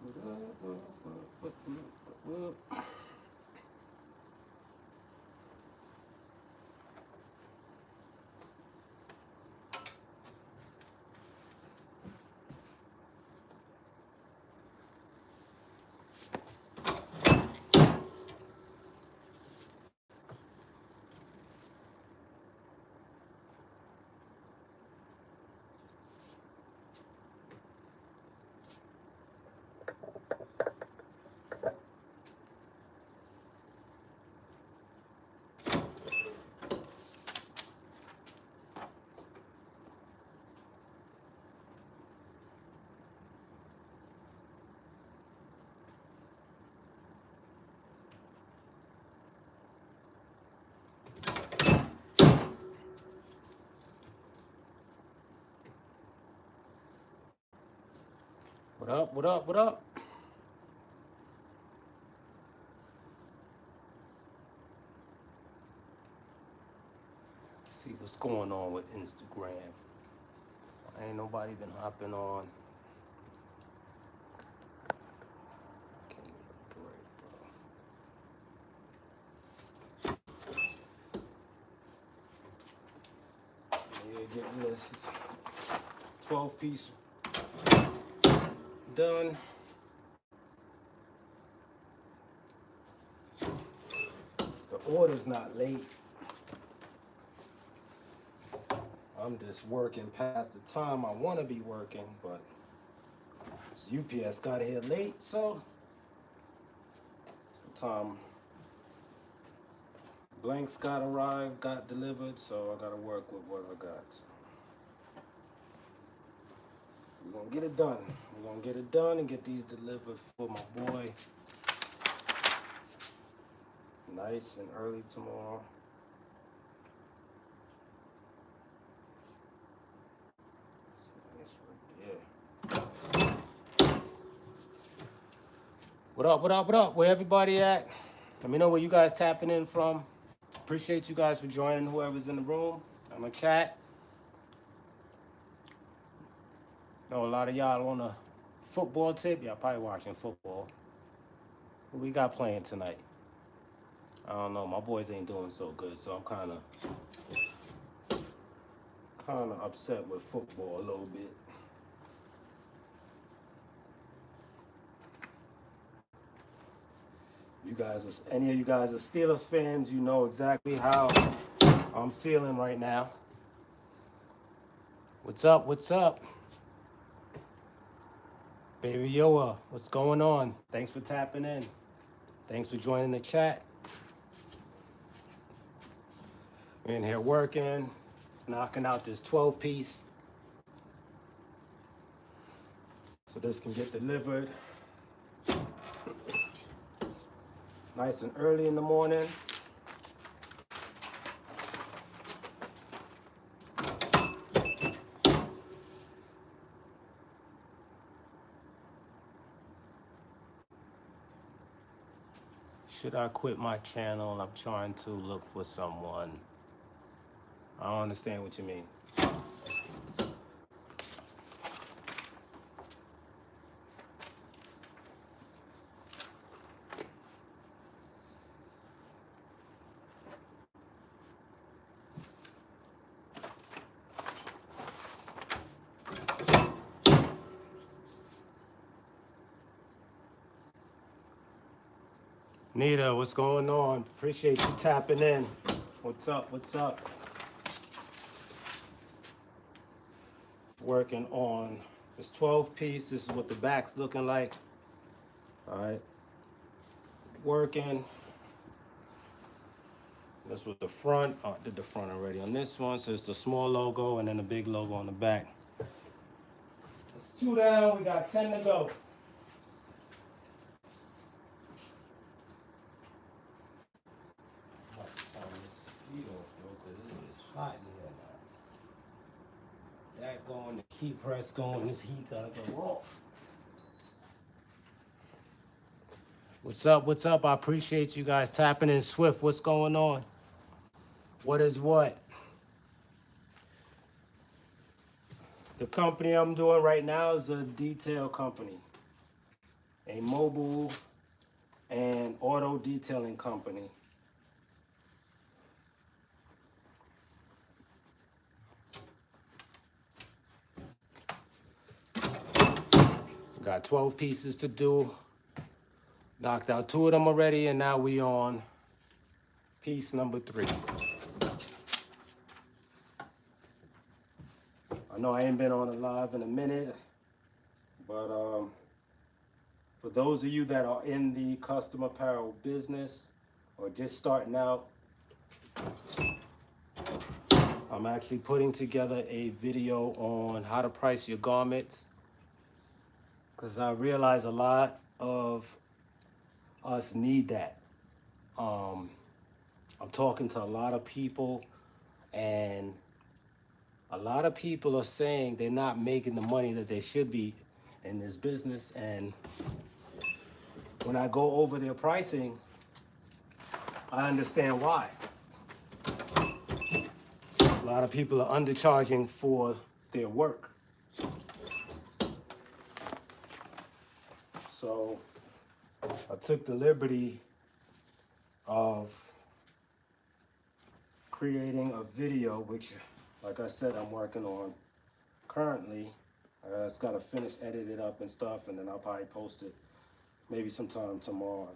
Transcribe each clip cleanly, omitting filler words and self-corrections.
What? What up? What up? What up? See what's going on with Instagram. Ain't nobody been hopping on. Give me a break, bro. Yeah, getting this 12-piece done. The order's not late. I'm just working past the time I want to be working, but UPS got here late, so time blanks got delivered, so I gotta work with what I got. So we're gonna get it done. We're gonna get it done and get these delivered for my boy. Nice and early tomorrow. What up, what up, what up? Where everybody at? Let me know where you guys tapping in from. Appreciate you guys for joining, whoever's in the room. I'm gonna chat. Know a lot of y'all on a football tip. Y'all probably watching football. Who we got playing tonight? I don't know. My boys ain't doing so good, so I'm kind of upset with football a little bit. You guys, any of you guys are Steelers fans, you know exactly how I'm feeling right now. What's up? What's up? Baby Yoa, what's going on? Thanks for tapping in. Thanks for joining the chat. We're in here working, knocking out this 12-piece so this can get delivered nice and early in the morning. Should I quit my channel? I'm trying to look for someone. I don't understand what you mean. Nita, what's going on? Appreciate you tapping in. What's up? What's up? Working on this 12-piece. This is what the back's looking like. All right. Working. That's what the front. Oh, I did the front already on this one. So it's the small logo and then the big logo on the back. That's 2 down. We got 10 to go. It's hot in here now. That going, the heat press going, this heat gotta go off. What's up? What's up? I appreciate you guys tapping in. Swift, what's going on? What is what? The company I'm doing right now is a detail company. a mobile and auto detailing company. Got 12 pieces to do. Knocked out 2 of them already, and now we on piece number 3. I know I ain't been on a live in a minute, but for those of you that are in the custom apparel business or just starting out, I'm actually putting together a video on how to price your garments, because I realize a lot of us need that. I'm talking to a lot of people, and a lot of people are saying they're not making the money that they should be in this business. And when I go over their pricing, I understand why. A lot of people are undercharging for their work. So I took the liberty of creating a video, which, like I said, I'm working on currently. I just gotta finish edit it up and stuff, and then I'll probably post it maybe sometime tomorrow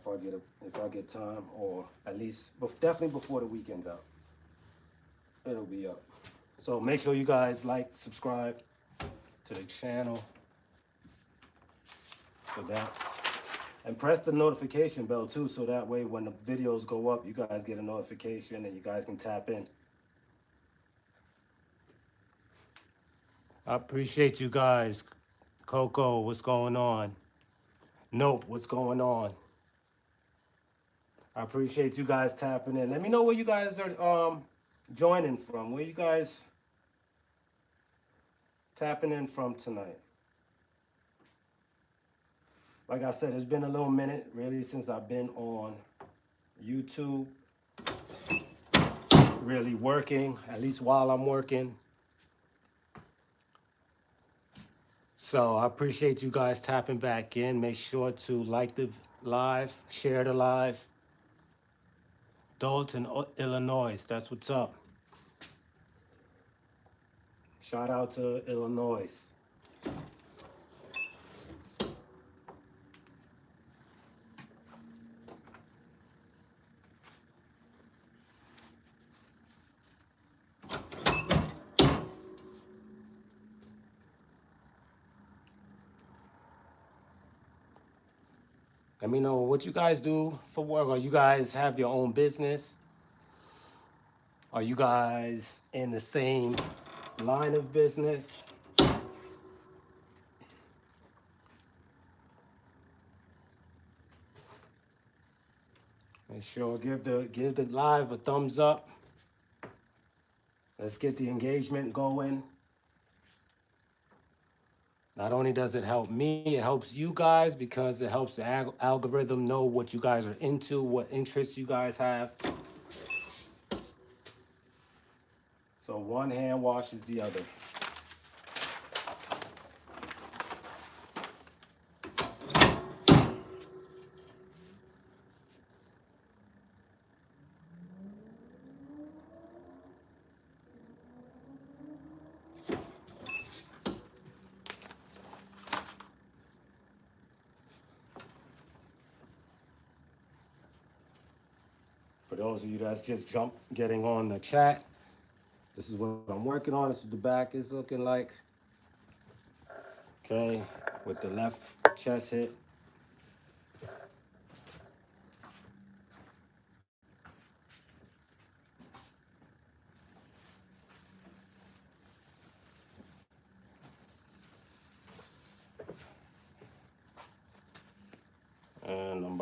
if I get time, or at least definitely before the weekend's out. It'll be up. So make sure you guys like, subscribe to the channel, so that, and press the notification bell too, so that way when the videos go up, you guys get a notification and you guys can tap in. I appreciate you guys. Coco, what's going on? Nope, what's going on? I appreciate you guys tapping in. Let me know where you guys are joining from. Where you guys tapping in from tonight? Like I said, it's been a little minute, really, since I've been on YouTube, really working, at least while I'm working. So I appreciate you guys tapping back in. Make sure to like the live, share the live. Dalton, Illinois, that's what's up. Shout out to Illinois. Let me know what you guys do for work. Or you guys have your own business? Are you guys in the same line of business? Make sure give the live a thumbs up. Let's get the engagement going. Not only does it help me, it helps you guys, because it helps the algorithm know what you guys are into, what interests you guys have. So one hand washes the other. For those of you that's just getting on the chat, this is what I'm working on. This is what the back is looking like. Okay, with the left chest hit. And I'm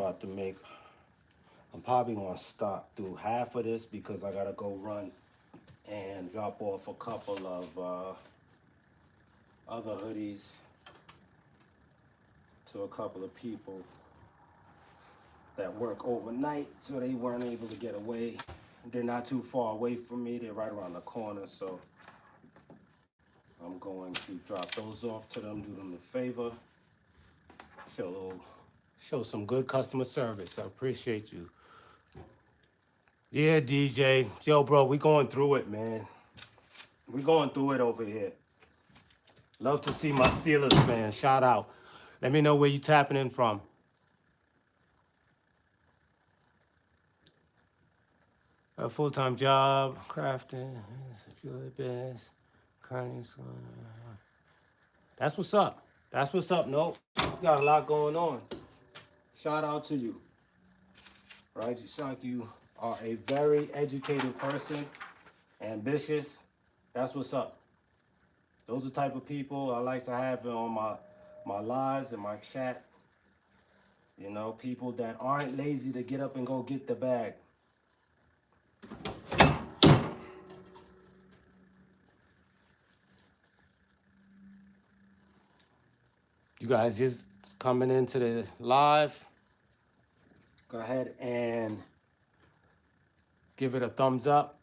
probably gonna stop through half of this, because I gotta go run and drop off a couple of other hoodies to a couple of people that work overnight, so they weren't able to get away. They're not too far away from me. They're right around the corner, so I'm going to drop those off to them, do them a favor, show a little Show some good customer service. I appreciate you. Yeah, DJ. Yo, bro, we going through it, man. We going through it over here. Love to see my Steelers fans. Shout out. Let me know where you tapping in from. A full-time job, crafting, good best, currently. That's what's up. That's what's up. Nope. You got a lot going on. Shout out to you. Right? You sound like you are a very educated person, ambitious. That's what's up. Those are the type of people I like to have on my lives and my chat. You know, people that aren't lazy to get up and go get the bag. You guys just coming into the live, go ahead and give it a thumbs up.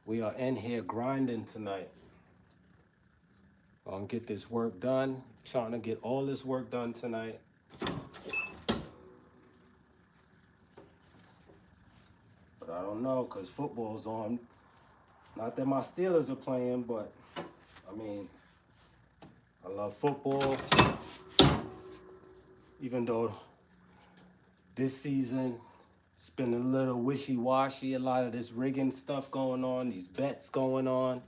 We are in here grinding tonight. Gonna get this work done. Trying to get all this work done tonight. But I don't know, because football's on. Not that my Steelers are playing, but I mean, I love football. Even though this season it's been a little wishy-washy, a lot of this rigging stuff going on, these bets going on,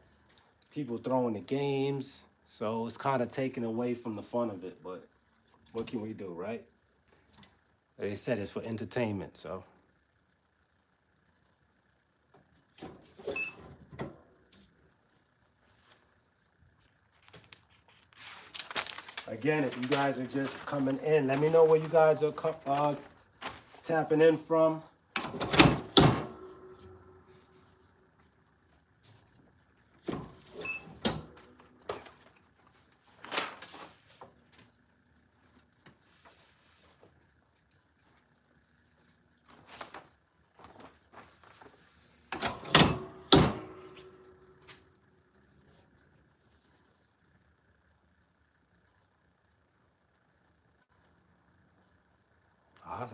people throwing the games. So it's kind of taken away from the fun of it, but what can we do, right? They said it's for entertainment, so. Again, if you guys are just coming in, let me know where you guys are tapping in from.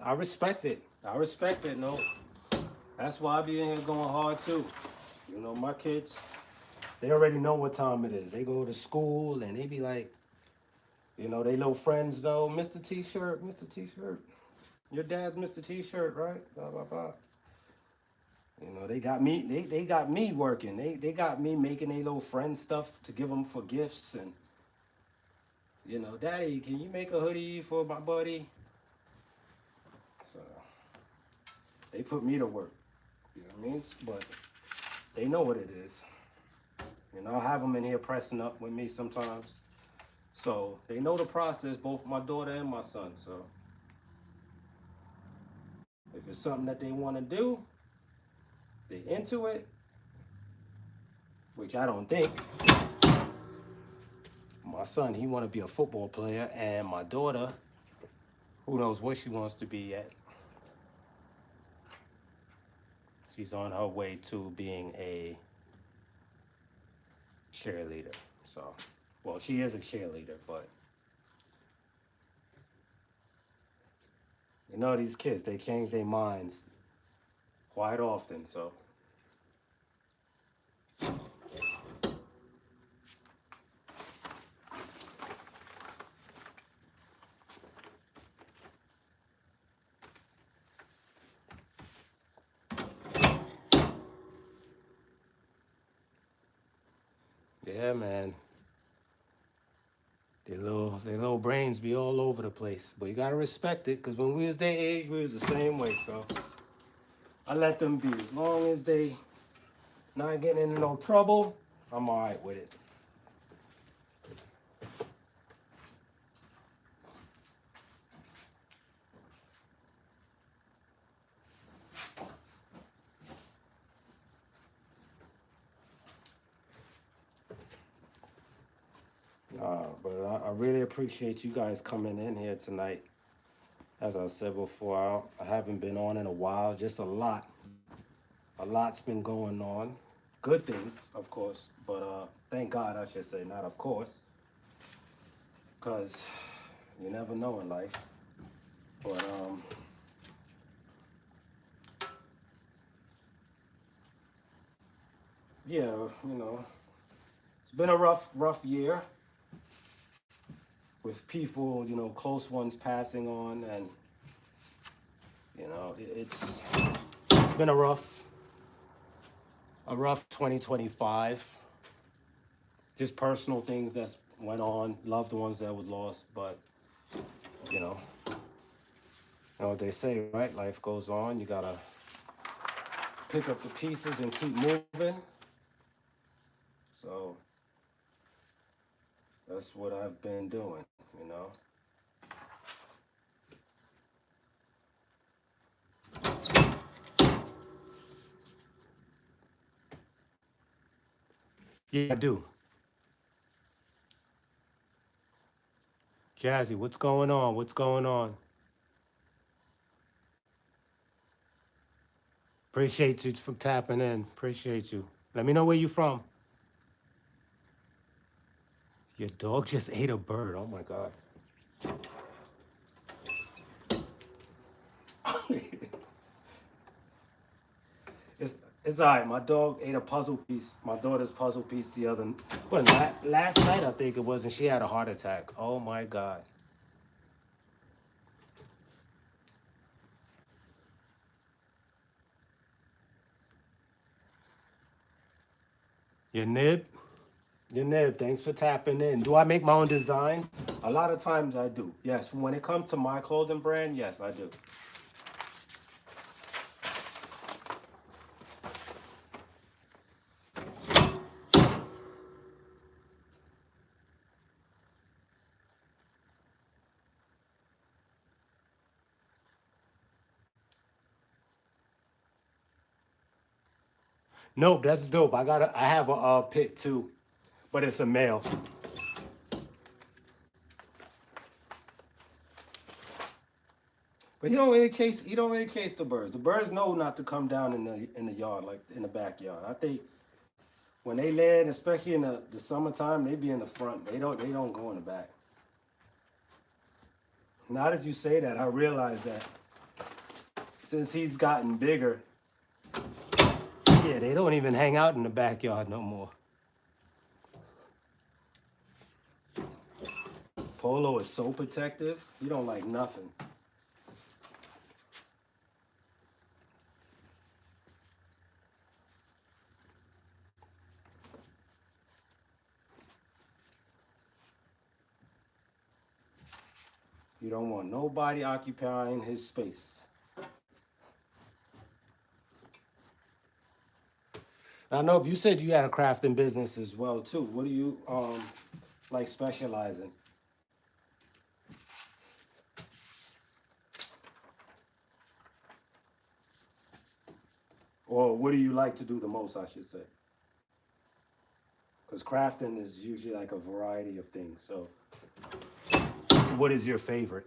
I respect it. I respect it, no. That's why I be in here going hard too. You know, my kids, they already know what time it is. They go to school and they be like, you know, they little friends though, Mr. T-shirt, Mr. T-shirt. Your dad's Mr. T-shirt, right? Blah, blah, blah. You know, they got me, they got me working. They got me making a little friend stuff to give them for gifts. And, you know, Daddy, can you make a hoodie for my buddy? So they put me to work. You know what I mean? But they know what it is. You know, I have them in here pressing up with me sometimes. So they know the process, both my daughter and my son. So if it's something that they want to do, they into it, which I don't think. My son, he want to be a football player, and my daughter, who knows what she wants to be yet. She's on her way to being a cheerleader. So, well, she is a cheerleader, but you know, these kids, they change their minds quite often. So yeah, man. Their little brains be all over the place. But you gotta respect it, because when we was their age, we was the same way. So I let them be. As long as they not getting into no trouble, I'm all right with it. But I really appreciate you guys coming in here tonight. As I said before, I haven't been on in a while. Just a lot. A lot's been going on. Good things, of course. But thank God, I should say, not of course. Because, You never know in life. But yeah, you know, it's been a rough year with people, you know, close ones passing on, and you know, it's been a rough 2025. Just personal things that's went on, loved ones that was lost, but you know, what they say, right? Life goes on. You gotta pick up the pieces and keep moving. So that's what I've been doing, you know. Yeah, I do. Jazzy, what's going on? What's going on? Appreciate you for tapping in. Appreciate you. Let me know where you from. Your dog just ate a bird. Oh my God. it's it's all right. My dog ate a puzzle piece. My daughter's puzzle piece the other. Well, last night I think it was, and she had a heart attack. Oh my God. Your nib. Your nib. Thanks for tapping in. Do I make my own designs? A lot of times I do. Yes. When it comes to my clothing brand, yes, I do. Nope, that's dope. I have a pit too, but it's a male. But he don't really chase the birds. The birds know not to come down in the yard, like in the backyard. I think when they land, especially in the summertime, they be in the front. They don't go in the back. Now that you say that, I realize that since he's gotten bigger, yeah, they don't even hang out in the backyard no more. Polo is so protective. He don't like nothing. You don't want nobody occupying his space. I know you said you had a crafting business as well too. What do you like specialize in? Or what do you like to do the most, I should say? Because crafting is usually like a variety of things. So what is your favorite?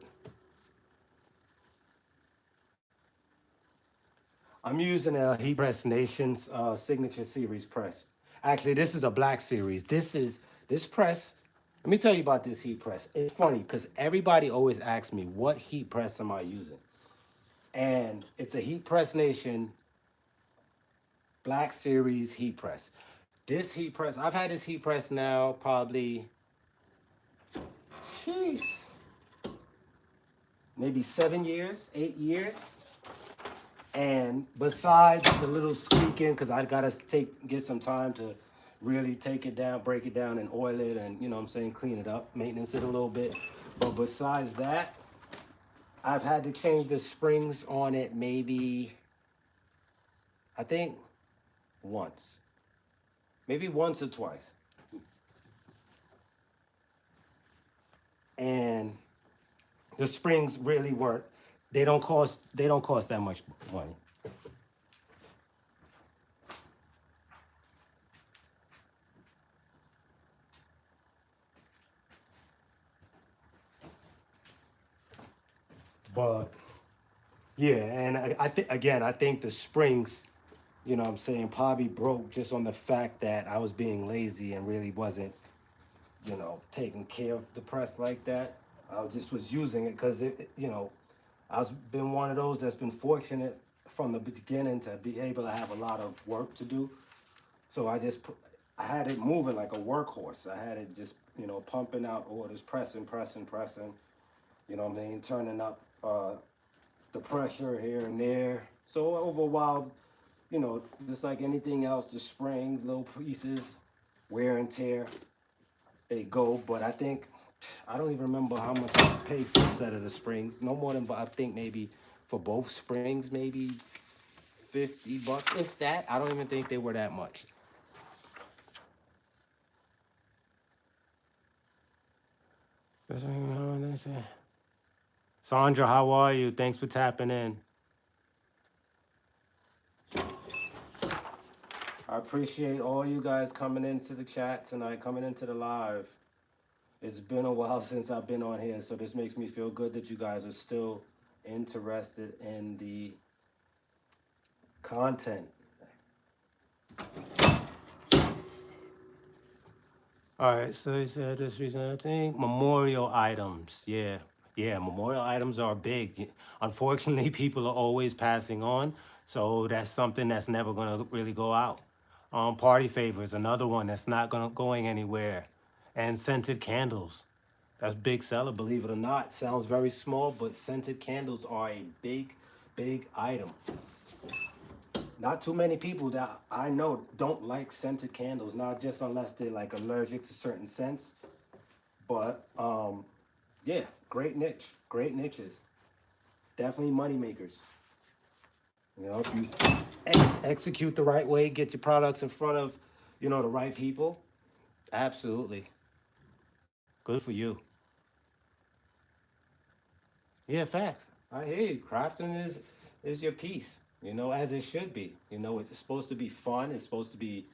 I'm using a Heat Press Nation's signature series press. Actually, this is a black series. This press. Let me tell you about this heat press. It's funny because everybody always asks me, what heat press am I using? And it's a Heat Press Nation black series heat press. This heat press, I've had this heat press now probably, jeez, maybe 7 years, 8 years. And besides the little squeaking, because I gotta get some time to really take it down, break it down, and oil it, and you know what I'm saying, clean it up, maintenance it a little bit. But besides that, I've had to change the springs on it maybe, I think once, maybe once or twice. And the springs really weren't. They don't cost that much money. But yeah, and I think again, I think the springs, you know what I'm saying, probably broke just on the fact that I was being lazy and really wasn't, taking care of the press like that. I just was using it because I've been one of those that's been fortunate from the beginning to be able to have a lot of work to do. So I had it moving like a workhorse. I had it just, pumping out orders, pressing, pressing, pressing, turning up the pressure here and there. So over a while, just like anything else, the springs, little pieces, wear and tear, they go. But I don't even remember how much I paid for a set of the springs. No more than, I think maybe for both springs, maybe $50, if that. I don't even think they were that much. Sandra, how are you? Thanks for tapping in. I appreciate all you guys coming into the chat tonight, coming into the live. It's been a while since I've been on here, so this makes me feel good that you guys are still interested in the content. All right, so he said this recent thing, memorial items. Yeah, memorial items are big. Unfortunately, people are always passing on, so that's something that's never gonna really go out. Party favors, another one that's not going anywhere, and scented candles. That's big seller, believe it or not. Sounds very small, but scented candles are a big item. Not too many people that I know don't like scented candles, not just unless they're like allergic to certain scents. But yeah, great niches. Definitely money makers. If you execute the right way, get your products in front of, the right people, absolutely. Good for you. Yeah, facts. I hear you. Crafting is your piece, as it should be. It's supposed to be fun. It's supposed to be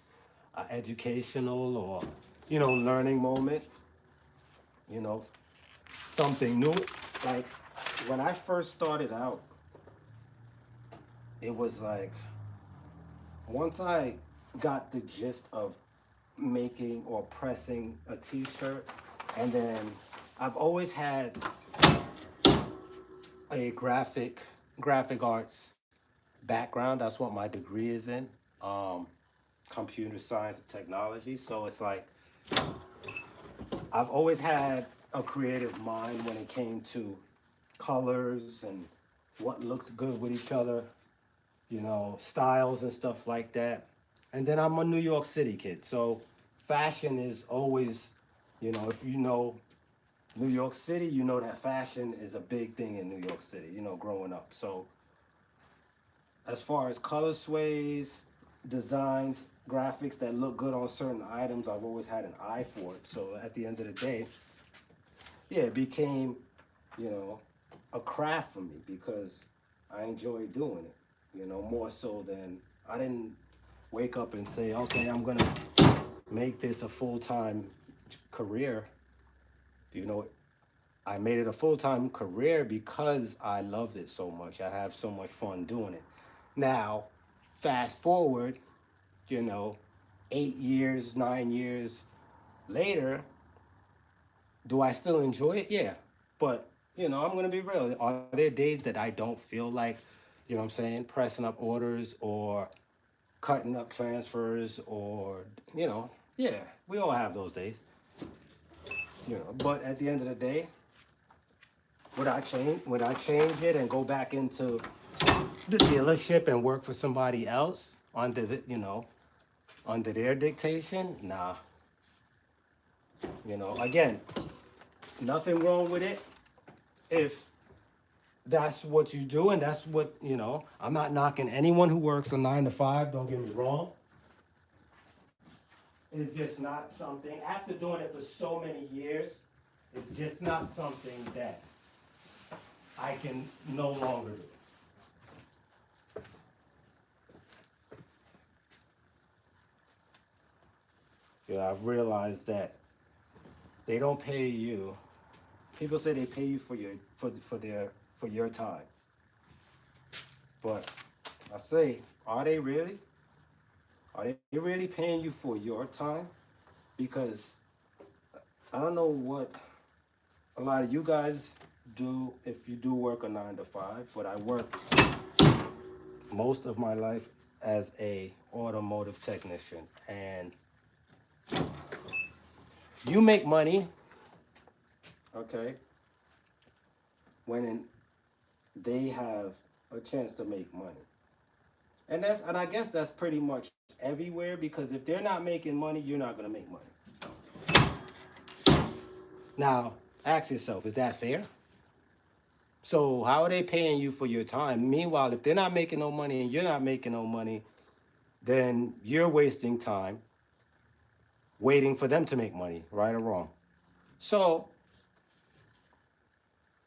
educational or, learning moment. You know, something new. Like when I first started out, it was like once I got the gist of making or pressing a t-shirt, and then I've always had a graphic arts background. That's what my degree is in, computer science and technology. So it's like I've always had a creative mind when it came to colors and what looked good with each other, styles and stuff like that. And then I'm a New York City kid, so fashion is always, if you know New York City, you know that fashion is a big thing in New York City, growing up. So as far as color sways, designs, graphics that look good on certain items, I've always had an eye for it. So at the end of the day, yeah, it became, a craft for me because I enjoy doing it, more so than I didn't wake up and say, okay, I'm going to make this a full-time career. I made it a full-time career because I loved it so much. I have so much fun doing it. Now, fast forward, 8 years, 9 years later, do I still enjoy it? Yeah. But, I'm going to be real. Are there days that I don't feel like, what I'm saying, pressing up orders or cutting up transfers or, yeah, we all have those days. But at the end of the day, would I change it and go back into the dealership and work for somebody else under their dictation? Nah. Again, nothing wrong with it if that's what you do and that's what, I'm not knocking anyone who works a 9 to 5, don't get me wrong. It's just not something, after doing it for so many years, it's just not something that I can no longer do. I've realized that they don't pay you. People say they pay you for your time. But I say, are they really? Are they really paying you for your time? Because I don't know what a lot of you guys do, if you do work a 9 to 5, but I worked most of my life as a automotive technician. And you make money, okay, when they have a chance to make money. And I guess that's pretty much everywhere, because if they're not making money, you're not going to make money. Now, ask yourself, is that fair? So how are they paying you for your time? Meanwhile, if they're not making no money and you're not making no money, then you're wasting time waiting for them to make money, right or wrong. So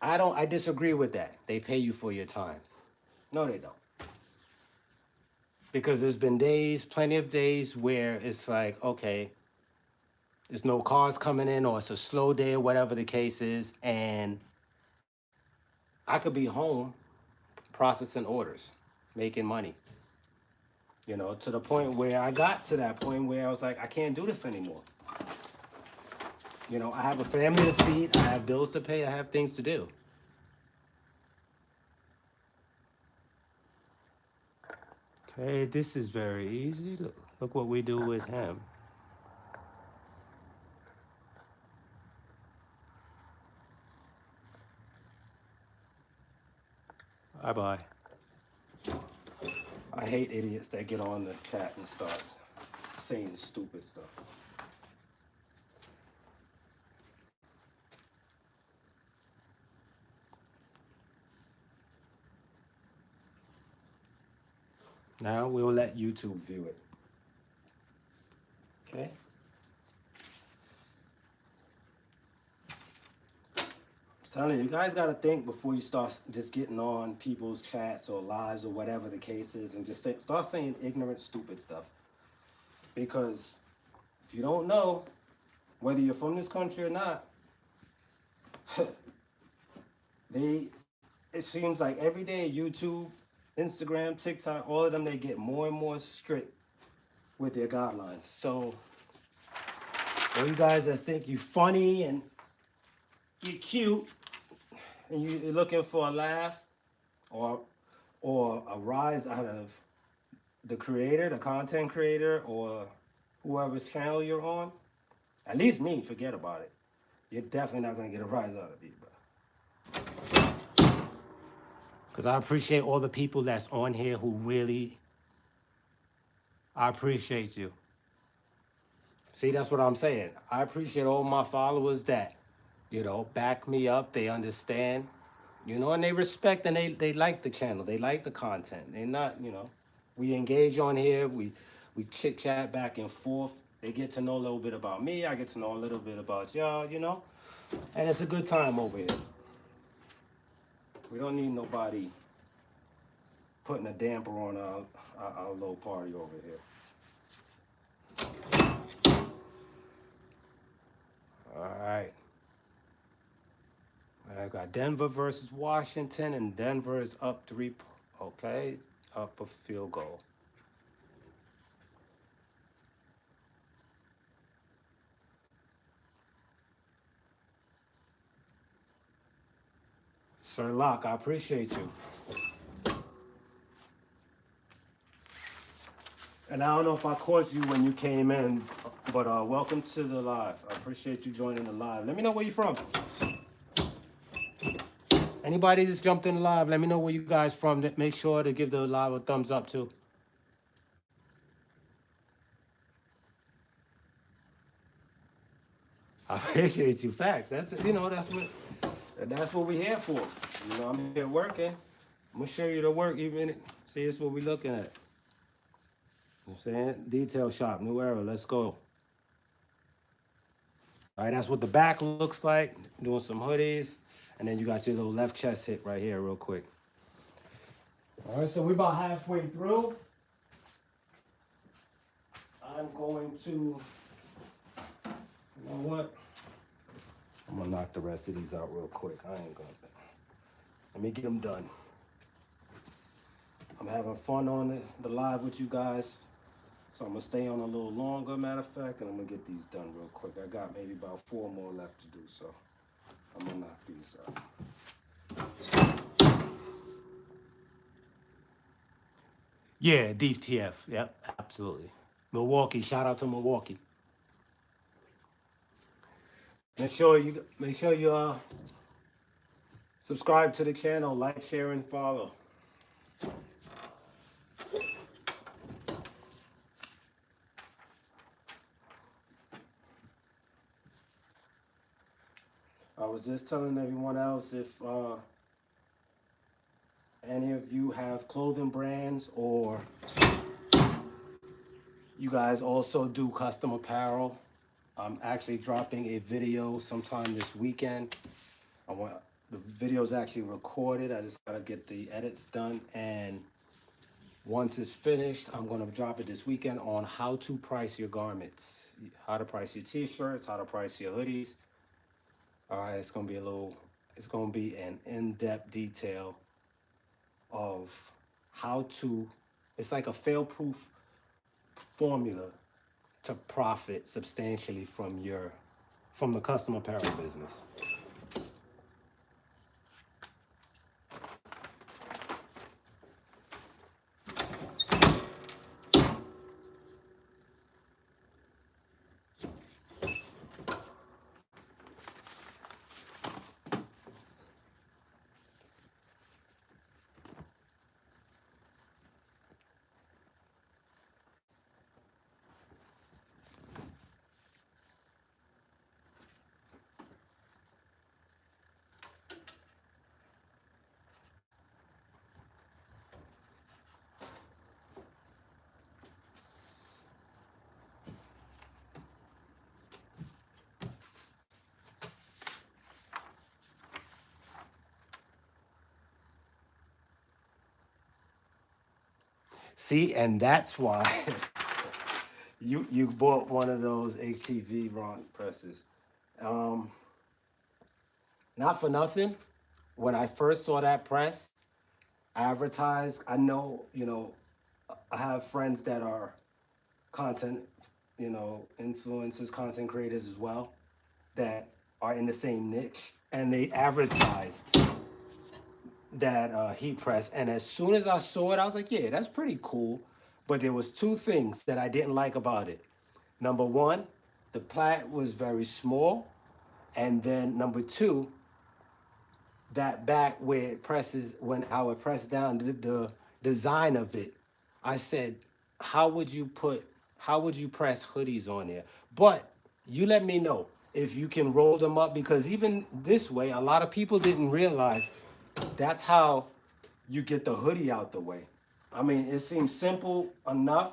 I disagree with that. They pay you for your time. No, they don't. Because there's been days, plenty of days where it's like, okay, there's no cars coming in, or it's a slow day, or whatever the case is, and I could be home processing orders, making money. To the point where I got to that point where I was like, I can't do this anymore. I have a family to feed, I have bills to pay, I have things to do. Okay, this is very easy. Look what we do with him. Bye-bye. I hate idiots that get on the chat and start saying stupid stuff. Now we'll let YouTube view it. Okay? I'm telling you, you guys got to think before you start just getting on people's chats or lives or whatever the case is, and just start saying ignorant, stupid stuff. Because if you don't know whether you're from this country or not, it seems like every day YouTube, Instagram, TikTok, all of them, they get more and more strict with their guidelines. So all you guys that think you funny and you're cute and you're looking for a laugh or a rise out of the creator, the content creator, or whoever's channel you're on, at least me, forget about it. You're definitely not going to get a rise out of me, bro. Because I appreciate all the people that's on here who really, I appreciate you. See, that's what I'm saying. I appreciate all my followers that, back me up. They understand, and they respect, and they like the channel. They like the content. They're not, we engage on here. We chit chat back and forth. They get to know a little bit about me. I get to know a little bit about y'all, and it's a good time over here. We don't need nobody putting a damper on our little party over here. All right. I got Denver versus Washington, and Denver is up 3. Okay, up a field goal. Sir Locke, I appreciate you. And I don't know if I caught you when you came in, but welcome to the live. I appreciate you joining the live. Let me know where you're from. Anybody that's jumped in the live, let me know where you guys from. Make sure to give the live a thumbs up too. I appreciate you. Facts. That's what we're here for. I'm here working. I'm gonna show you the work. Even see, it's what we're looking at. I'm saying detail shop, new era. Let's go. All right, that's what the back looks like. Doing some hoodies, and then you got your little left chest hit right here, real quick. All right, so we're about halfway through. I'm going to, you know what? I'm gonna knock the rest of these out real quick. I ain't gonna. Let me get them done. I'm having fun on the live with you guys. So I'm gonna stay on a little longer, matter of fact, and I'm gonna get these done real quick. I got maybe about 4 more left to do, so I'm gonna knock these up. Yeah, DTF. Yep, absolutely. Milwaukee. Shout out to Milwaukee. Make sure you subscribe to the channel, like, share, and follow. I was just telling everyone else if any of you have clothing brands or you guys also do custom apparel. I'm actually dropping a video sometime this weekend. The video's actually recorded. I just gotta get the edits done, and once it's finished, I'm gonna drop it this weekend on how to price your garments, how to price your t-shirts, how to price your hoodies. All right, it's gonna be an in-depth detail of how to, it's like a fail-proof formula to profit substantially from the custom apparel business. See, and that's why you bought one of those HTV Ron presses. Um, Not for nothing. When I first saw that press advertised, I know, I have friends that are content, influencers, content creators as well, that are in the same niche, and they advertised that heat press. And as soon as I saw it, I was like, yeah, that's pretty cool. But there was two things that I didn't like about it. Number one, the plat was very small. And then number two, that back where it presses, when I would press down, the design of it, I said, how would you press hoodies on there? But you let me know if you can roll them up, because even this way, a lot of people didn't realize that's how you get the hoodie out the way. I mean, it seems simple enough,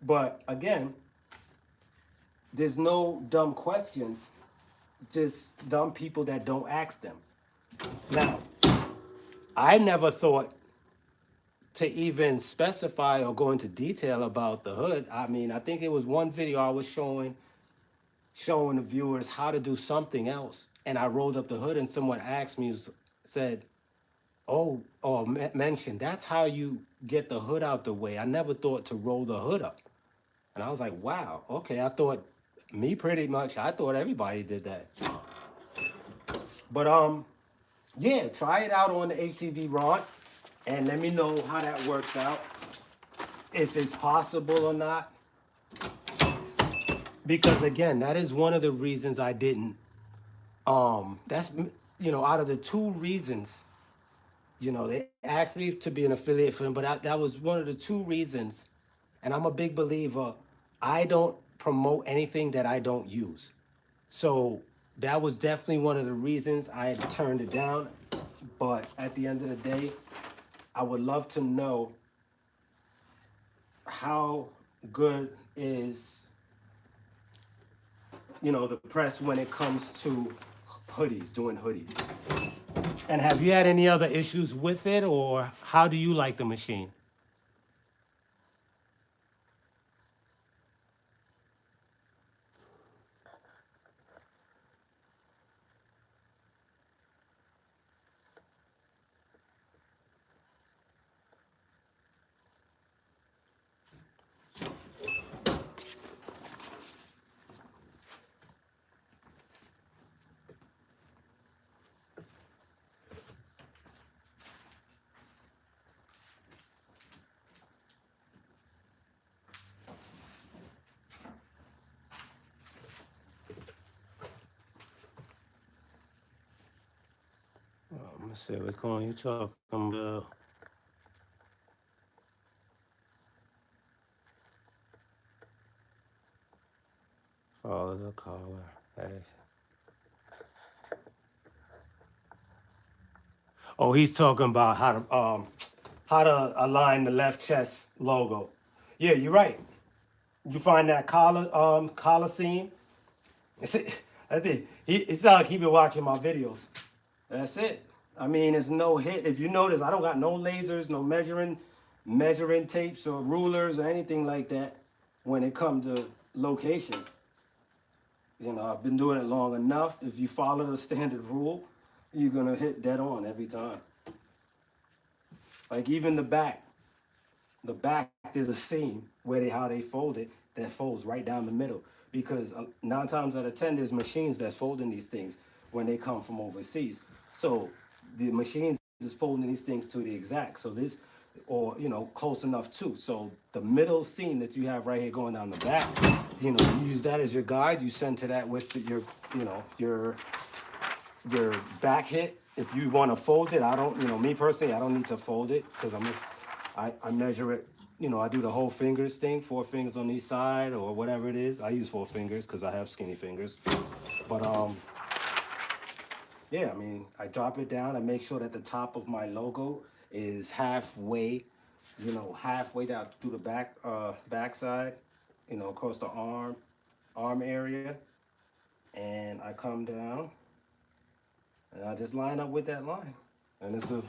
but again, there's no dumb questions, just dumb people that don't ask them. Now, I never thought to even specify or go into detail about the hood. I mean, I think it was one video I was showing the viewers how to do something else, and I rolled up the hood, and someone asked me, said, "Oh, or mentioned that's how you get the hood out the way. I never thought to roll the hood up." And I was like, "Wow, okay." I thought I thought everybody did that. But yeah, try it out on the HTV rod and let me know how that works out, if it's possible or not. Because again, that is one of the reasons I didn't. That's out of the two reasons, they asked me to be an affiliate for them, but that was one of the two reasons. And I'm a big believer. I don't promote anything that I don't use. So that was definitely one of the reasons I had turned it down. But at the end of the day, I would love to know how good is, the press when it comes to doing hoodies. And have you had any other issues with it, or how do you like the machine? Let's see, which one you talking about? Follow the collar. Hey. Oh, he's talking about how to align the left chest logo. Yeah, you're right. You find that collar seam. I think it's not like he been watching my videos. That's it. I mean, it's no hit. If you notice, I don't got no lasers, no measuring tapes or rulers or anything like that when it comes to location. You know, I've been doing it long enough. If you follow the standard rule, you're gonna hit dead on every time. Like even the back there's a seam where how they fold it that folds right down the middle because 9 times out of 10 there's machines that's folding these things when they come from overseas. So the machines is folding these things to the exact. So this, or you know, close enough too. So the middle seam that you have right here going down the back, you know, you use that as your guide. You center that with your, you know, your back hit. If you want to fold it, I don't, you know, me personally, I don't need to fold it because I measure it, you know, I do the whole fingers thing, 4 fingers on each side or whatever it is. I use 4 fingers because I have skinny fingers. But yeah, I mean, I drop it down and make sure that the top of my logo is halfway, you know, halfway down through the backside, you know, across the arm area. And I come down and I just line up with that line. And it's a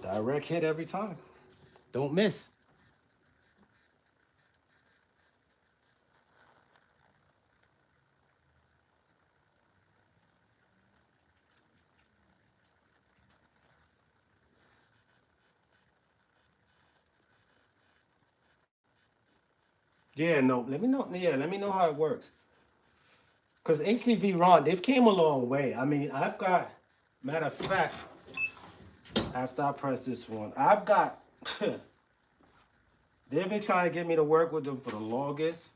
direct hit every time. Don't miss. Yeah, no, let me know. Yeah, let me know how it works. Because HTV Ron, they've came a long way. I mean, I've got, matter of fact, after I press this one, I've got, they've been trying to get me to work with them for the longest.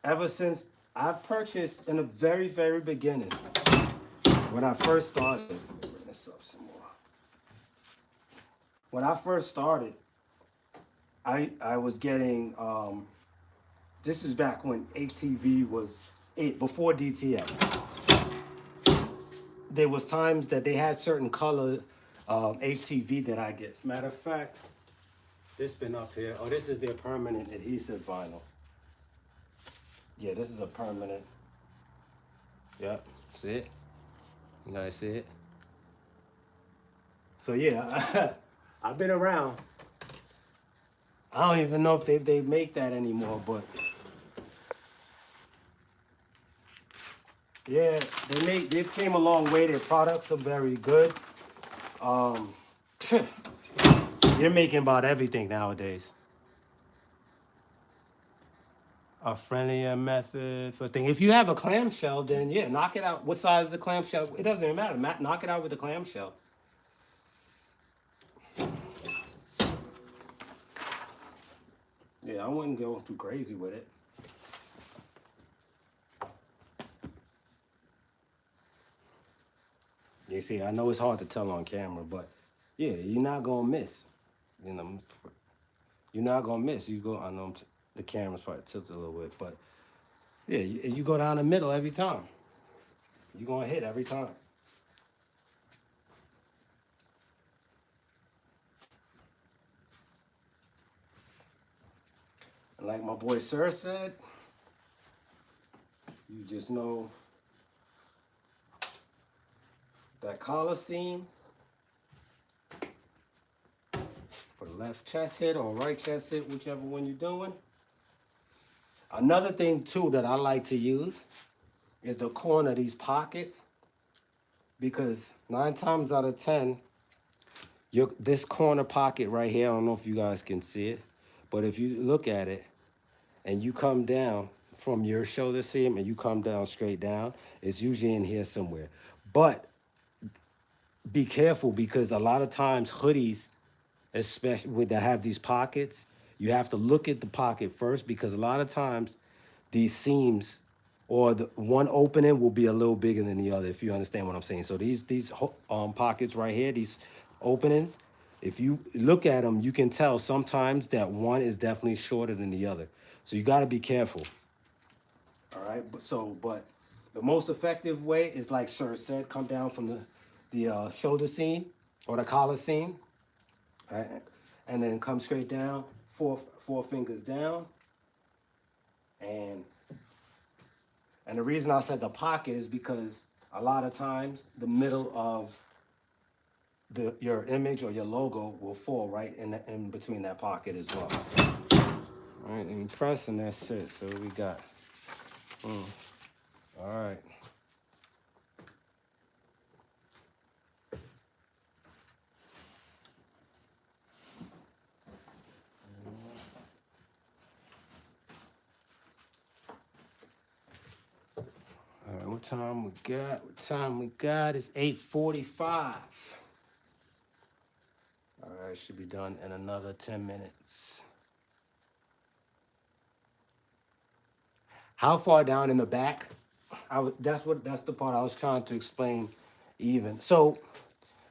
Ever since I purchased in the very, very beginning, when I first started, bring this up some more. When I first started, I was getting, this is back when HTV was it, before DTF. There was times that they had certain color HTV that I get. Matter of fact, this been up here. Oh, this is their permanent adhesive vinyl. Yeah, this is a permanent. Yep, see it? You guys see it? So yeah, I've been around. I don't even know if they make that anymore, but yeah, they've came a long way. Their products are very good. You're making about everything nowadays. A friendlier method for thing. If you have a clamshell, then yeah, knock it out. What size is the clamshell? It doesn't even matter. Knock it out with the clamshell. Yeah, I wouldn't go too crazy with it. You see, I know it's hard to tell on camera, but yeah, you're not gonna miss. You know, you're not gonna miss. You go. I know the camera's probably tilted a little bit, but yeah, you go down the middle every time. You're gonna hit every time. And like my boy Sir said, you just know that collar seam for the left chest hit or right chest hit, whichever one you're doing. Another thing too that I like to use is the corner of these pockets, because 9 times out of 10, this corner pocket right here, I don't know if you guys can see it, but if you look at it and you come down from your shoulder seam and you come down straight down, it's usually in here somewhere. But be careful, because a lot of times hoodies, especially with that have these pockets, you have to look at the pocket first, because a lot of times these seams or the one opening will be a little bigger than the other, if you understand what I'm saying. So these pockets right here, these openings, if you look at them, you can tell sometimes that one is definitely shorter than the other. So you got to be careful. All right, but the most effective way is like Sir said, come down from the shoulder seam or the collar seam, right, and then come straight down, four fingers down, and the reason I said the pocket is because a lot of times the middle of your image or your logo will fall right in between that pocket as well. All right, and press, and that's it. So we got. All right. All right, what time we got? What time we got? It's 8:45. All right, should be done in another 10 minutes. How far down in the back? That's the part I was trying to explain even. So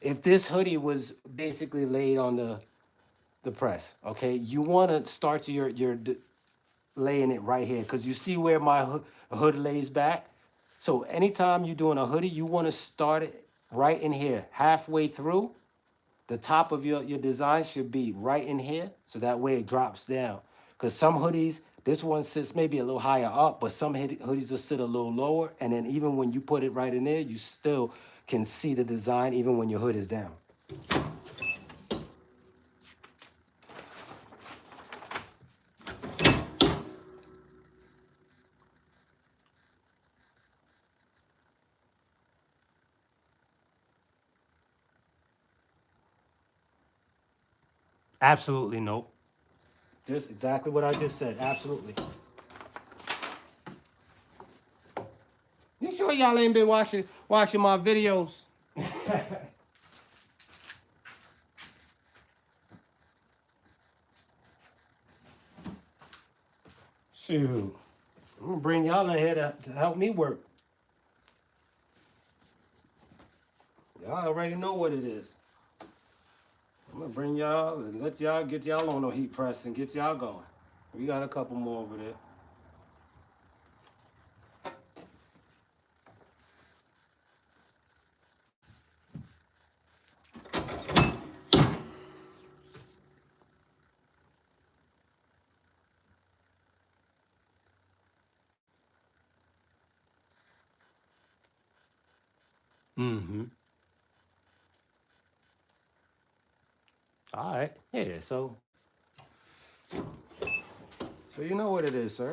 if this hoodie was basically laid on the press, okay, you want to start your laying it right here, because you see where my hood lays back. So anytime you're doing a hoodie, you want to start it right in here, halfway through. The top of your design should be right in here, so that way it drops down. Because some hoodies, this one sits maybe a little higher up, but some hoodies will sit a little lower, and then even when you put it right in there, you still can see the design even when your hood is down. Absolutely, nope. Just exactly what I just said. Absolutely. You sure y'all ain't been watching my videos? Shoot. I'm gonna bring y'all in here to help me work. Y'all already know what it is. I'm gonna bring y'all and let y'all get y'all on the heat press and get y'all going. We got a couple more over there. Mm-hmm. All right. Yeah, so you know what it is, sir.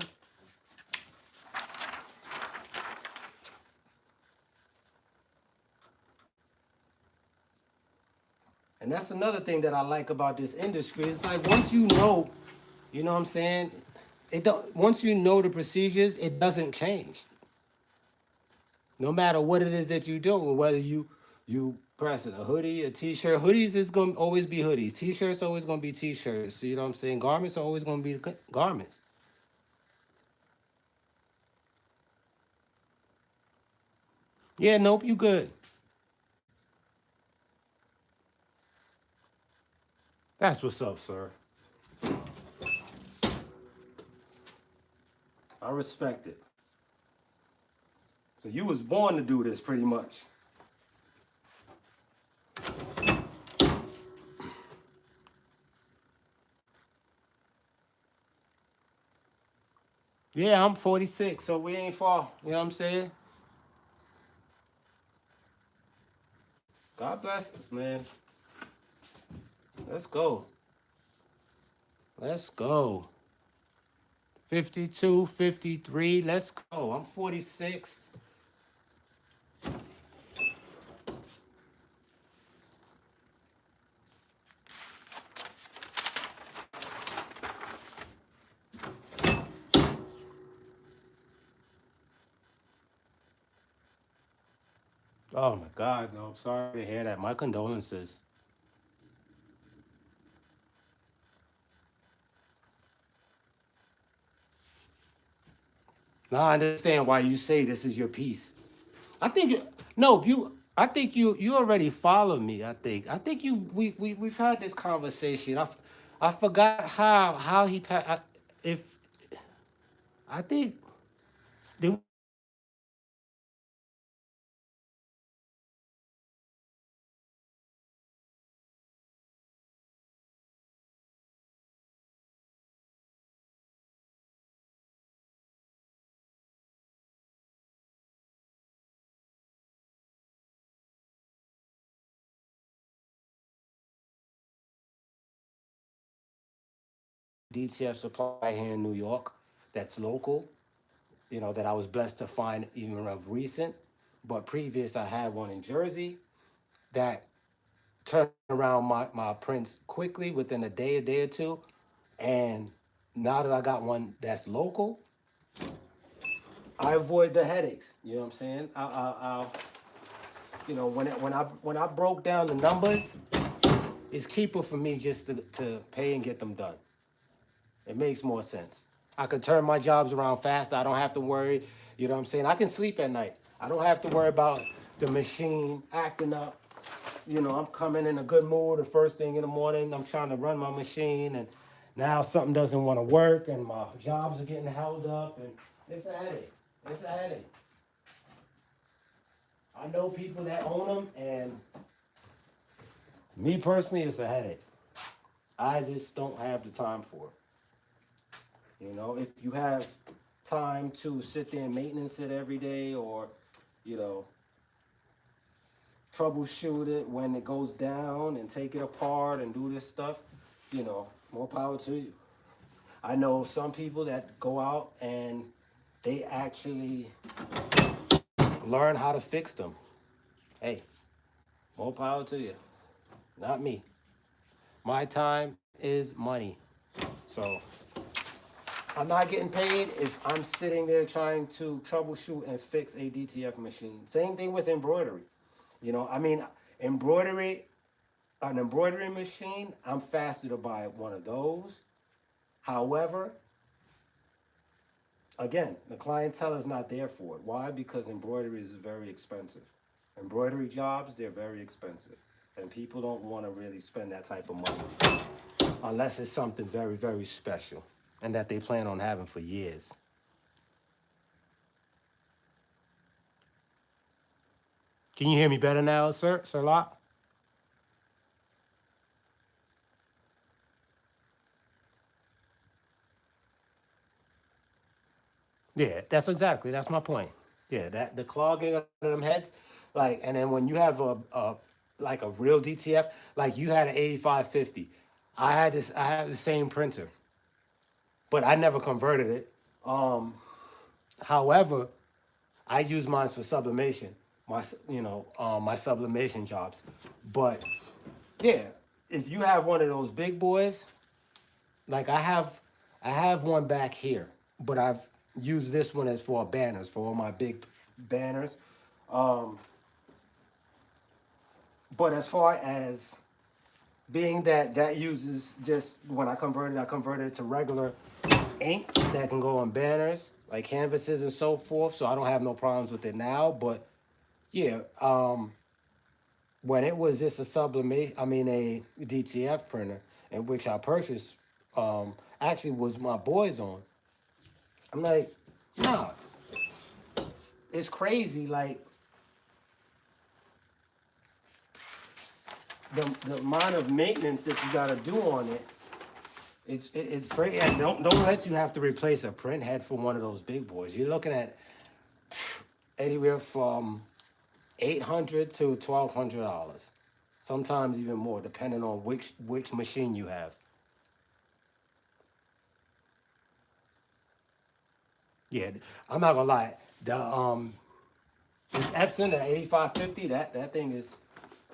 And that's another thing that I like about this industry. It's like once you know, you know what I'm saying? Once you know the procedures, it doesn't change. No matter what it is that you do, whether you pressing a hoodie, a t-shirt. Hoodies is gonna always be hoodies. T-shirts always gonna be t-shirts. You know what I'm saying? Garments are always gonna be garments. Yeah, nope, you good. That's what's up, sir. I respect it. So you was born to do this pretty much. Yeah, I'm 46, so we ain't far. You know what I'm saying? God bless us, man. Let's go. Let's go. 52, 53. Let's go. I'm 46. Oh my God, no, I'm sorry to hear that. My condolences. Now I understand why you say this is your piece. I think no, you. I think you already follow me. I think you we've had this conversation. I forgot how he if I think did we talk about this before? DTF supply here in New York that's local, that I was blessed to find even of recent. But previous, I had one in Jersey that turned around my prints quickly within a day or two. And now that I got one that's local, I avoid the headaches. You know what I'm saying? When I broke down the numbers, it's cheaper for me just to pay and get them done. It makes more sense. I could turn my jobs around fast. I don't have to worry. You know what I'm saying? I can sleep at night. I don't have to worry about the machine acting up. I'm coming in a good mood the first thing in the morning. I'm trying to run my machine, and now something doesn't want to work, and my jobs are getting held up, and it's a headache. It's a headache. I know people that own them, and me personally, it's a headache. I just don't have the time for it. If you have time to sit there and maintenance it every day, or you know troubleshoot it when it goes down and take it apart and do this stuff, more power to you. I know some people that go out and they actually learn how to fix them. Hey, more power to you. Not me. My time is money. So I'm not getting paid if I'm sitting there trying to troubleshoot and fix a DTF machine. Same thing with embroidery. I mean, embroidery, an embroidery machine, I'm faster to buy one of those. However, again, the clientele is not there for it. Why? Because embroidery is very expensive. Embroidery jobs, they're very expensive. And people don't want to really spend that type of money unless it's something very, very special and that they plan on having for years. Can you hear me better now, Sir Lot? Yeah, that's my point. Yeah, that the clogging of them heads, like, and then when you have a like a real DTF, like you had an 8550. I have the same printer, but I never converted it. Um, However, I use mine for sublimation, my sublimation jobs. But yeah, if you have one of those big boys, like I have one back here, but I've used this one as for banners for all my big banners. Um, but as far as being that uses just when I converted it to regular ink that can go on banners like canvases and so forth. So I don't have no problems with it now. But yeah, when it was just a sublimation, I mean a DTF printer, in which I purchased, actually was my boy's on. I'm like, nah, it's crazy. Like the amount of maintenance that you got to do on it. It's great. And don't let you have to replace a print head for one of those big boys. You're looking at anywhere from $800 to $1,200, sometimes even more, depending on which machine you have. Yeah, I'm not gonna lie. This Epson, the 8550, that thing is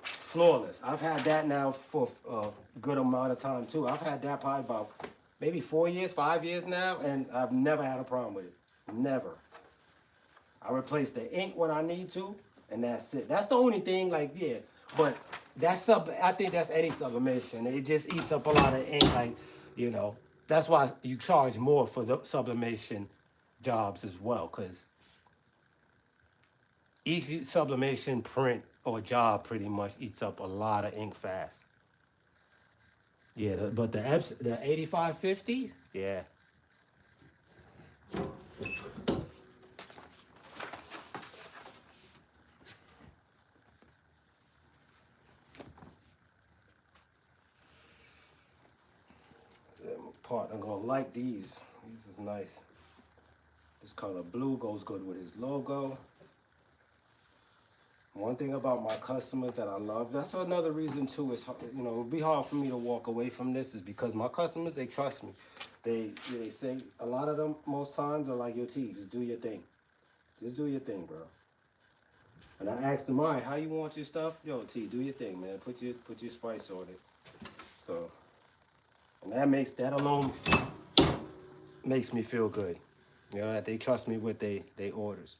flawless. I've had that now for a good amount of time too. I've had that probably about maybe 4 years, 5 years now, and I've never had a problem with it. Never. I replace the ink when I need to, and that's it. That's the only thing, like, yeah. But I think that's any sublimation. It just eats up a lot of ink, like, you know. That's why you charge more for the sublimation jobs as well, because each sublimation print or job pretty much eats up a lot of ink fast. Yeah, but the 8550, yeah. My partner gonna like these. These is nice. This color blue goes good with his logo. One thing about my customers that I love, that's another reason too, is, you know, it'll be hard for me to walk away from this, is because my customers, they trust me. They say, a lot of them most times are like, yo T, just do your thing. Just do your thing, bro. And I asked them, all right, how you want your stuff? Yo T, do your thing, man. Put your spice on it. So, and that alone makes me feel good. You know, that they trust me with they orders.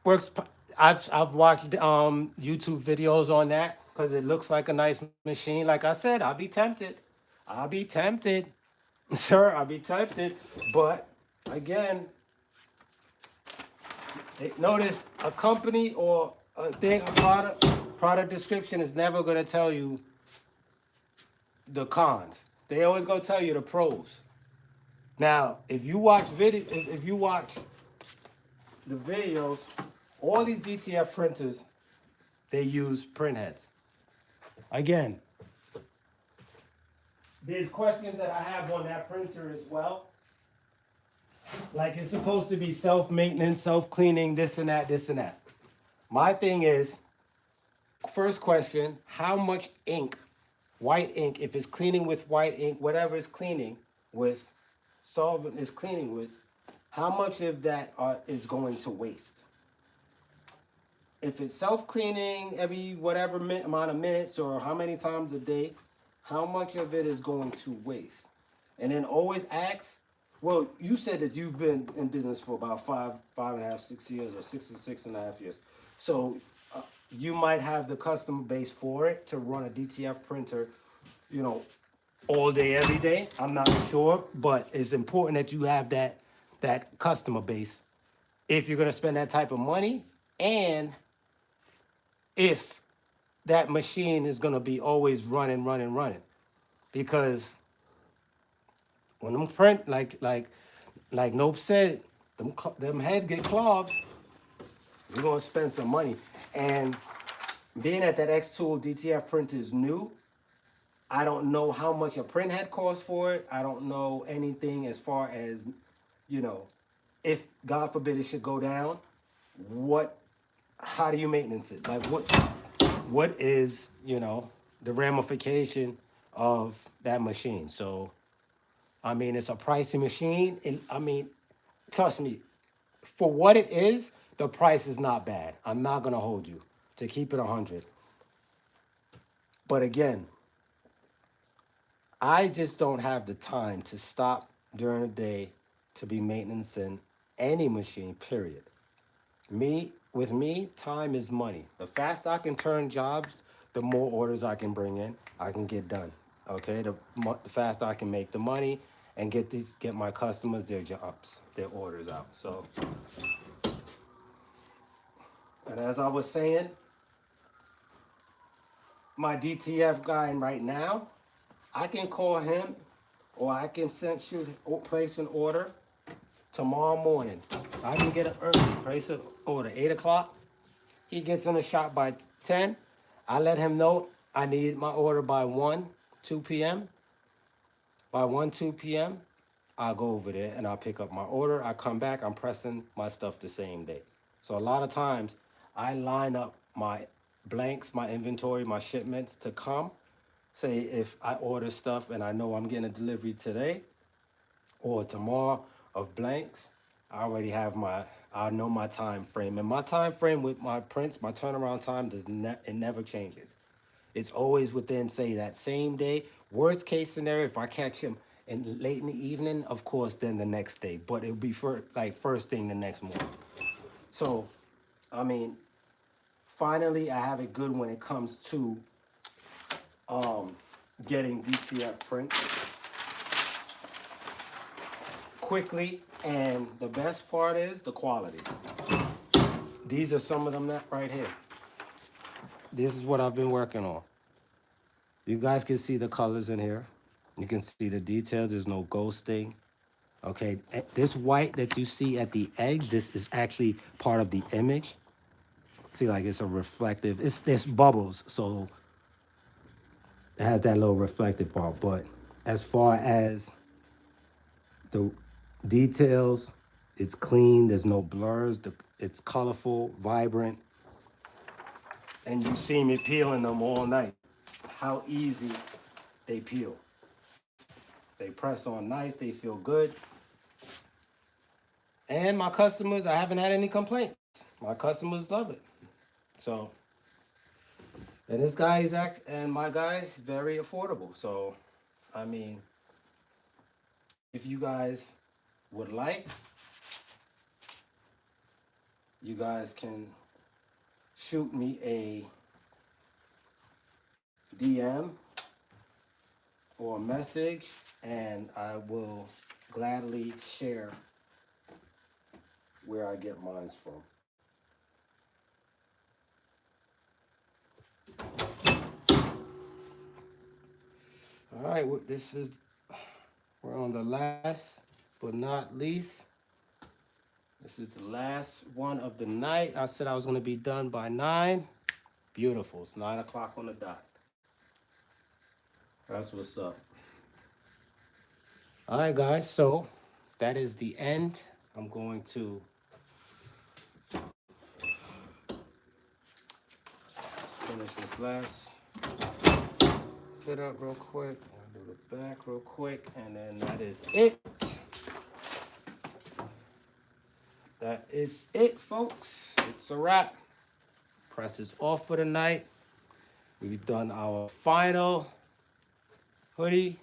Works. I've watched YouTube videos on that because it looks like a nice machine. Like I said, I'll be tempted. I'll be tempted, sir. I'll be tempted. But again, notice a company or a thing, a product description is never gonna tell you the cons. They always gonna tell you the pros. Now, if you watch the videos, all these DTF printers, they use print heads. Again, there's questions that I have on that printer as well. Like, it's supposed to be self-maintenance, self-cleaning, this and that, this and that. My thing is, first question, how much ink, white ink, if it's cleaning with white ink, whatever it's cleaning with, solvent is cleaning with, how much of that is going to waste? If it's self-cleaning every whatever amount of minutes or how many times a day, how much of it is going to waste? And then always ask, well, you said that you've been in business for about five and a half, 6 years, or 6.5 years. So you might have the customer base for it to run a DTF printer, you know, all day, every day. I'm not sure, but it's important that you have that customer base if you're gonna spend that type of money, and if that machine is gonna be always running. Because when them print, like Nope said, them heads get clogged, you're gonna spend some money. And being that X-Tool DTF print is new, I don't know how much a print head costs for it. I don't know anything as far as, you know, if God forbid it should go down, how do you maintenance it? Like what is, you know, the ramification of that machine? So, I mean, it's a pricey machine. And I mean, trust me, for what it is, the price is not bad. I'm not gonna hold you to keep it 100. But again, I just don't have the time to stop during the day to be maintaining any machine, period. With me, time is money. The faster I can turn jobs, the more orders I can bring in, I can get done. Okay, the faster I can make the money and get my customers their jobs, their orders out. So, and as I was saying, my DTF guy right now, I can call him, or I can place an order tomorrow morning. I can get it early, place an order 8 o'clock. He gets in the shop by 10. I let him know I need my order by 1, 2 p.m. By 1, 2 p.m., I'll go over there and I'll pick up my order. I come back, I'm pressing my stuff the same day. So a lot of times I line up my blanks, my inventory, my shipments to come. Say if I order stuff and I know I'm getting a delivery today or tomorrow of blanks, I know my time frame. And my time frame with my prints, my turnaround time it never changes. It's always within, say, that same day. Worst case scenario, if I catch him and late in the evening, of course, then the next day. But it'll be first thing the next morning. So, I mean, finally, I have it good when it comes to getting DTF prints quickly. And the best part is the quality. These are some of them that right here. This is what I've been working on. You guys can see the colors in here. You can see the details. There's no ghosting. Okay, this white that you see at the egg, this is actually part of the image. See, like it's a reflective, it's bubbles, so it has that little reflective part. But as far as the details, it's clean, there's no blurs, it's colorful, vibrant. And you see me peeling them all night. How easy they peel. They press on nice, they feel good. And my customers, I haven't had any complaints. My customers love it. So, and this guy is and my guy is very affordable. So, I mean, if you guys would like, you guys can shoot me a DM or a message, and I will gladly share where I get mine from. All right, we're on the last but not least. This is the last one of the night. I said I was gonna be done by 9. Beautiful, it's 9 o'clock on the dot. That's what's up. All right, guys, so that is the end. I'm going to finish this last bit up real quick. I'll do the back real quick, and then that is it. That is it, folks. It's a wrap. Press is off for the night. We've done our final hoodie.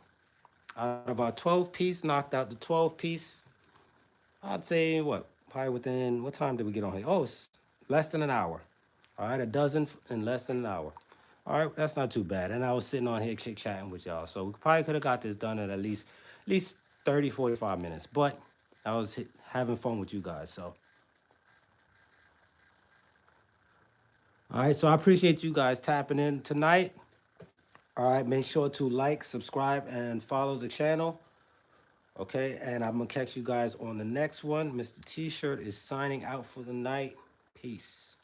Out of our 12 piece, knocked out the 12 piece. I'd say what? Probably within, what time did we get on here? Oh, it's less than an hour. All right, a dozen in less than an hour. All right, that's not too bad. And I was sitting on here chit-chatting with y'all. So we probably could have got this done in at least 30, 45 minutes. But I was having fun with you guys, so. All right, so I appreciate you guys tapping in tonight. All right, make sure to like, subscribe, and follow the channel. Okay, and I'm going to catch you guys on the next one. Mr. T-Shirt is signing out for the night. Peace.